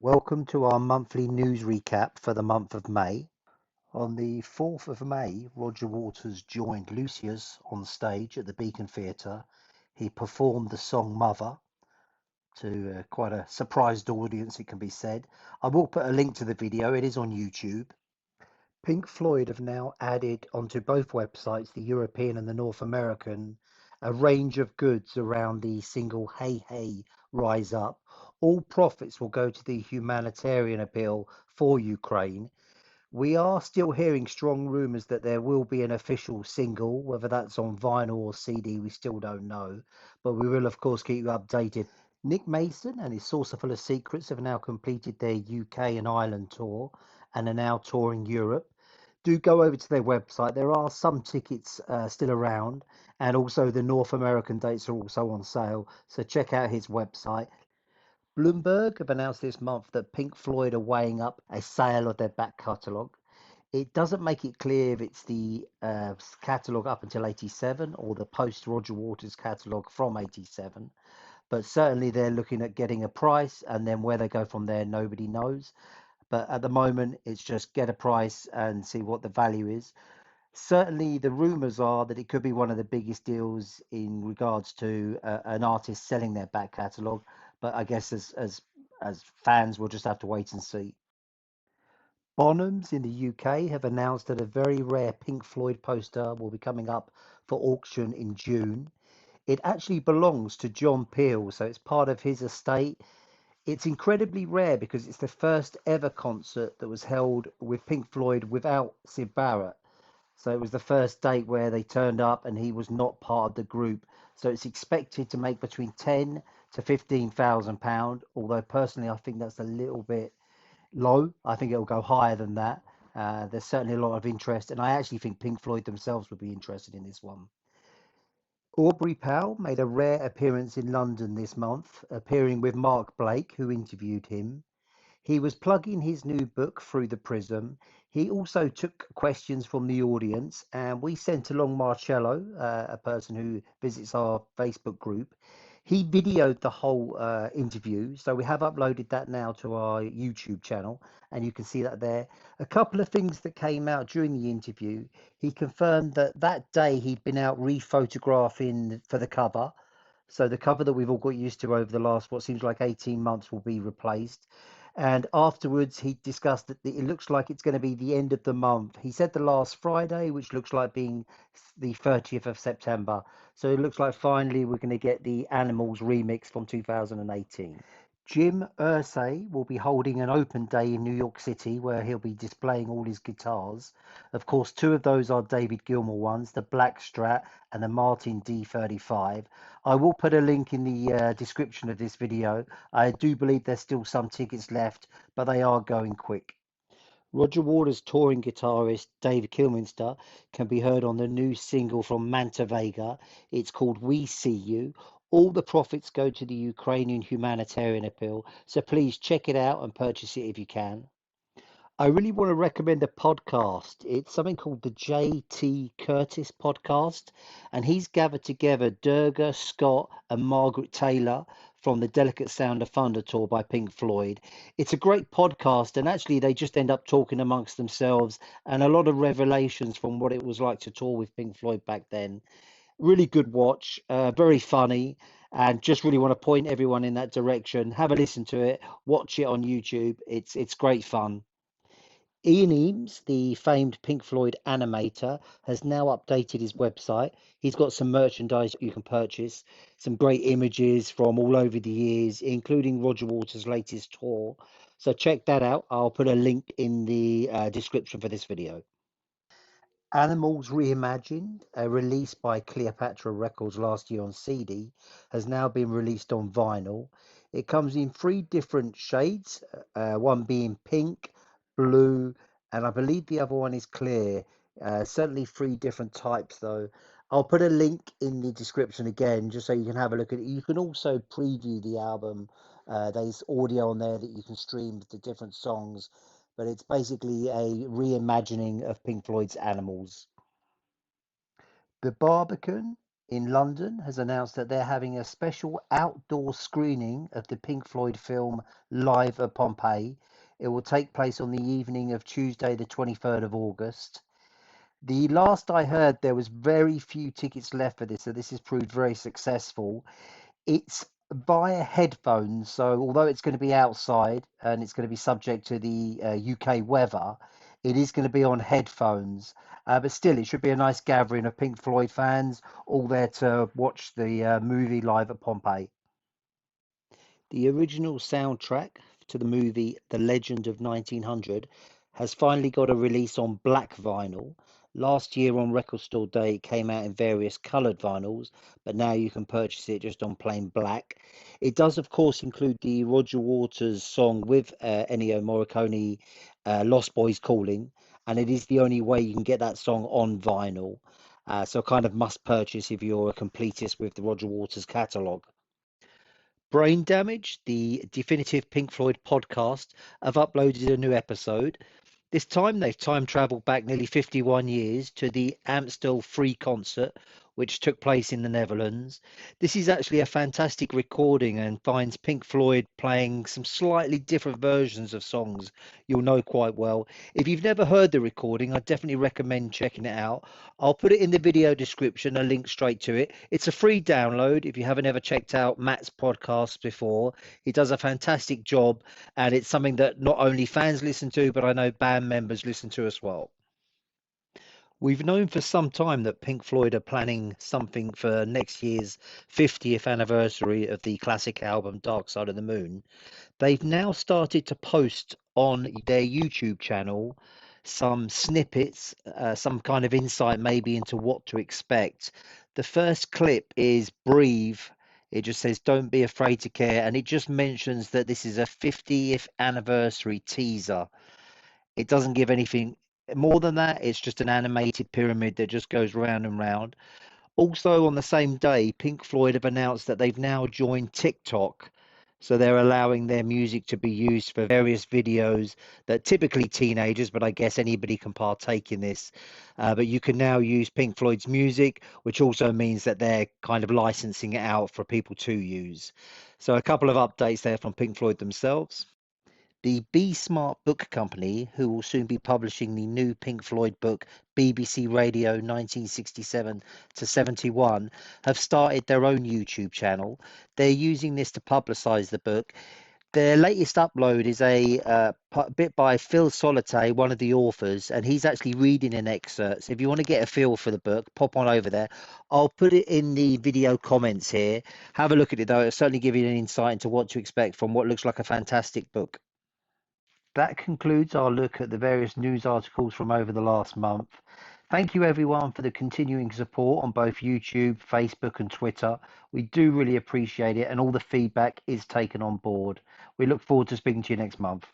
Welcome to our monthly news recap for the month of May. On the 4th of May, Roger Waters joined Lucius on stage at the Beacon Theatre. He performed the song Mother to quite a surprised audience, it can be said. I will put a link to the video, it is on YouTube. Pink Floyd have now added onto both websites, the European and the North American, a range of goods around the single Hey Hey Rise Up. All profits will go to the humanitarian appeal for Ukraine. We are still hearing strong rumours that there will be an official single, whether that's on vinyl or CD, we still don't know. But we will, of course, keep you updated. Nick Mason and his Saucer Full of Secrets have now completed their UK and Ireland tour and are now touring Europe. Do go over to their website. There are some tickets still around, and also the North American dates are also on sale. So check out his website. Bloomberg have announced this month that Pink Floyd are weighing up a sale of their back catalogue. It doesn't make it clear if it's the catalogue up until 87 or the post Roger Waters catalogue from 87, but certainly they're looking at getting a price, and then where they go from there, nobody knows. But at the moment, it's just get a price and see what the value is. Certainly, the rumours are that it could be one of the biggest deals in regards to an artist selling their back catalogue. But I guess as fans, we'll just have to wait and see. Bonhams in the UK have announced that a very rare Pink Floyd poster will be coming up for auction in June. It actually belongs to John Peel, so it's part of his estate. It's incredibly rare because it's the first ever concert that was held with Pink Floyd without Sid Barrett. So it was the first date where they turned up and he was not part of the group. So it's expected to make between £10,000 to £15,000. Although personally, I think that's a little bit low. I think it'll go higher than that. There's certainly a lot of interest, and I actually think Pink Floyd themselves would be interested in this one. Aubrey Powell made a rare appearance in London this month, appearing with Mark Blake, who interviewed him. He was plugging his new book, Through the Prism. He also took questions from the audience, and we sent along Marcello, a person who visits our Facebook group. He videoed the whole interview, so we have uploaded that now to our YouTube channel, and you can see that there. A couple of things that came out during the interview. He confirmed that that day he'd been out rephotographing for the cover. So the cover that we've all got used to over the last what seems like 18 months will be replaced. And afterwards, he discussed that it looks like it's going to be the end of the month. He said the last Friday, which looks like being the 30th of September. So it looks like finally we're going to get the Animals remix from 2018. Jim Irsay will be holding an open day in New York City where he'll be displaying all his guitars. Of course, two of those are David Gilmour ones, the Black Strat and the Martin D35. I will put a link in the description of this video. I do believe there's still some tickets left, but they are going quick. Roger Waters' touring guitarist David Kilminster can be heard on the new single from Manta Vega. It's called We See You. All the profits go to the Ukrainian humanitarian appeal, so please check it out and purchase it if you can. I really want to recommend a podcast. It's something called the J.T. Curtis podcast, and he's gathered together Durga, Scott, and Margaret Taylor from the Delicate Sound of Thunder tour by Pink Floyd. It's a great podcast, and actually, they just end up talking amongst themselves and a lot of revelations from what it was like to tour with Pink Floyd back then. Really good watch, very funny, and just really want to point everyone in that direction. Have a listen to it, watch it on YouTube. It's great fun. Ian Eames, the famed Pink Floyd animator, has now updated his website. He's got some merchandise you can purchase, some great images from all over the years, including Roger Waters' latest tour. So check that out. I'll put a link in the description for this video. Animals Reimagined, released by Cleopatra Records last year on CD, has now been released on vinyl. It comes in three different shades, one being pink, blue, and I believe the other one is clear. Certainly three different types, though. I'll put a link in the description again, just so you can have a look at it. You can also preview the album. There's audio on there that you can stream the different songs, but it's basically a reimagining of Pink Floyd's Animals. The Barbican in London has announced that they're having a special outdoor screening of the Pink Floyd film Live at Pompeii. It will take place on the evening of Tuesday, the 23rd of August. The last I heard, there was very few tickets left for this, so this has proved very successful. It's via headphones, so although it's going to be outside and it's going to be subject to the UK weather, it is going to be on headphones. But still, it should be a nice gathering of Pink Floyd fans all there to watch the movie Live at Pompeii. The original soundtrack to the movie The Legend of 1900 has finally got a release on black vinyl. Last year on Record Store Day, it came out in various coloured vinyls, but now you can purchase it just on plain black. It does, of course, include the Roger Waters song with Ennio Morricone, Lost Boys Calling, and it is the only way you can get that song on vinyl. So kind of must purchase if you're a completist with the Roger Waters catalogue. Brain Damage, the definitive Pink Floyd podcast, have uploaded a new episode. This time they've time travelled back nearly 51 years to the Amstel Free concert, which took place in the Netherlands. This is actually a fantastic recording and finds Pink Floyd playing some slightly different versions of songs you'll know quite well. If you've never heard the recording, I definitely recommend checking it out. I'll put it in the video description, a link straight to it. It's a free download if you haven't ever checked out Matt's podcast before. He does a fantastic job, and it's something that not only fans listen to, but I know band members listen to as well. We've known for some time that Pink Floyd are planning something for next year's 50th anniversary of the classic album Dark Side of the Moon. They've now started to post on their YouTube channel some snippets, some kind of insight maybe into what to expect. The first clip is Breathe. It just says, "Don't be afraid to care." And it just mentions that this is a 50th anniversary teaser. It doesn't give anything more than that. It's just an animated pyramid that just goes round and round. Also, on the same day, Pink Floyd have announced that they've now joined TikTok. So they're allowing their music to be used for various videos that typically teenagers, but I guess anybody can partake in this. But you can now use Pink Floyd's music, which also means that they're kind of licensing it out for people to use. So a couple of updates there from Pink Floyd themselves. The Be Smart Book Company, who will soon be publishing the new Pink Floyd book, BBC Radio 1967 to 71, have started their own YouTube channel. They're using this to publicise the book. Their latest upload is a bit by Phil Solitaire, one of the authors, and he's actually reading an excerpt. So if you want to get a feel for the book, pop on over there. I'll put it in the video comments here. Have a look at it, though. It'll certainly give you an insight into what to expect from what looks like a fantastic book. That concludes our look at the various news articles from over the last month. Thank you everyone for the continuing support on both YouTube, Facebook and Twitter. We do really appreciate it, and all the feedback is taken on board. We look forward to speaking to you next month.